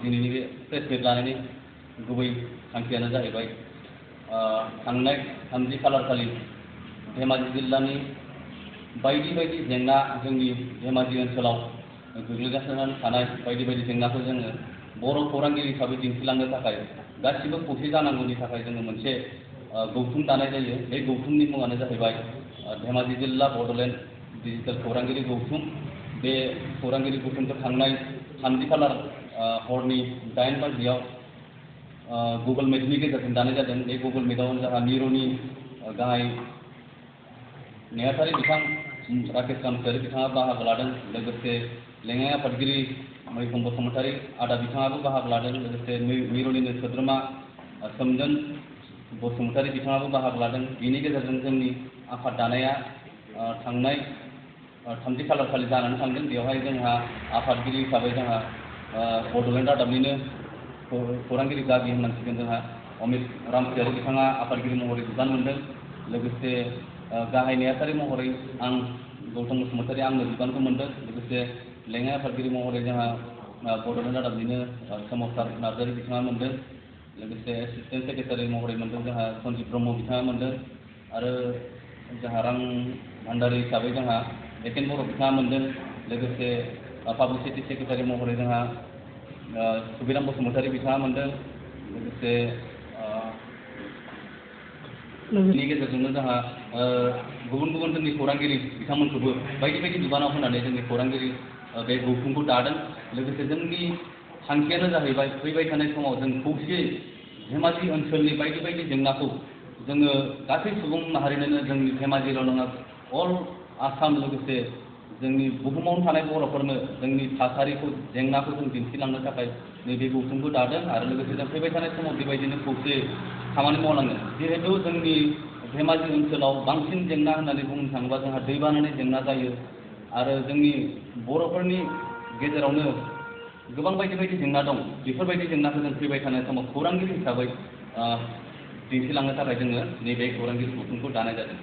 दिनैनि बे प्रेस मिट लानायनि गुबै थांखियानो जाहैबाय थांनाय 3 खालार खालि धेमाजि जिल्लानि बायदि बायदि जेंना जोंनि धेमाजि ओनसोलाव गोग्लैगासिनो थानाय बायदि बायदि जेंनाखौ जोङो बर' खौरांगिरि हिसाबै दिन्थिलांनो थाखाय गासिबो खौसे जानांगौनि थाखाय जोङो मोनसे गौथुम दानाय जायो। बे गौथुमनि मुङानो जाहैबाय धेमाजि जिल्ला बड'लेण्ड डिजिटेल खौरांगिरि गौथुम। बे खौरांगिरि गौथुमखौ थांनाय 3 खालार हरनि 8 बाजियाव गुगोल मिटनि गेजेरजों दानाय जादों। बे गुगोल मिटआव जोंहा मिरुनि गाहाय नेहाथारि बिथां राकेश रामसियारि बिथाङा बाहागो लादों। लोगोसे लेङाइ आफादगिरि मैखोम बसुमतारी आदा बिथाङाबो बाहागो लादों। लोगोसे मिरुनिनो सोद्रोमा सोमदोन बसुमतारी बिथाङाबो बाहागो लादों। बिनि गेजेरजों जोंनि आफाद दानाया थांनाय 3 खालार खालि जानानै थांदों। बेवहाय जोंहा आफादगिरि हिसाबै जोंहा बड'लेण्ड रादाबनिनो खौरांगिरि गागि होननांसिगोन जोंहा अमित रामसियारि बिथाङा आफादगिरि महरै बिबान मोनदों। लोगोसे गाहाय नेहाथारि महरै आं गौतम बसुमतारी आंनो बिबानखौ मोनदों। लोगोसे लेङाइ आफादगिरि महरै जोंहा बड'लेण्ड रादाबनिनो सोमावसार नार्जारि बिथाङा मोनदों। लोगोसे एसिस्टेन्ट सेक्रेटारि महरै मोनदों जोंहा सन्जिब ब्रह्म बिथाङा मोनदों। आरो जोंहा रां भान्डारि हिसाबै जोंहा एकेन बर' बिथाङा मोनदों। लोगोसे पाब्लिसिटि सेक्रेटारि महरै जोंहा सुबिराम बसुमतारी बिथाङा मोनदों। लोगोसे बेनि गेजेरजोंनो जोंहा गुबुन गुबुन जोंनि खौरांगिरि बिथांमोनखौबो बायदि बायदि बिबानाव होनानै जोंनि खौरांगिरि बे गौथुमखौ दादों। लोगोसे जोंनि थांखियानो जाहैबाय फैबाय थानाय समाव जों खौसेयै धेमाजि ओनसोलनि बायदि बायदि जेंनाखौ जोङो गासै सुबुं माहारिनोनो जोंनि धेमाजिल' नङा अल आसाम लोगोसे जोंनि बुहुमावनो थानाय बर'फोरनो जोंनि थासारिखौ जेंनाखौ जों दिन्थिलांनो थाखाय नैबे गौथुमखौ दादों। आरो लोगोसे जों फैबाय थानाय समाव बेबायदिनो खौसेयै खामानि मावलांगोन। जिहेतु जोंनि धेमाजि ओनसोलाव बांसिन जेंना होननानै बुंनो थाङोबा जोंहा दैबानानि जेंना जायो। आरो जोंनि बर'फोरनि गेजेरावनो गोबां बायदि बायदि जेंना दं। बेफोरबायदि जेंनाखौ जों फैबाय थानाय समाव खौरांगिरि हिसाबै दिन्थिलांनो थाखाय जोङो नैबे खौरांगिरि गौथुमखौ दानाय जादों।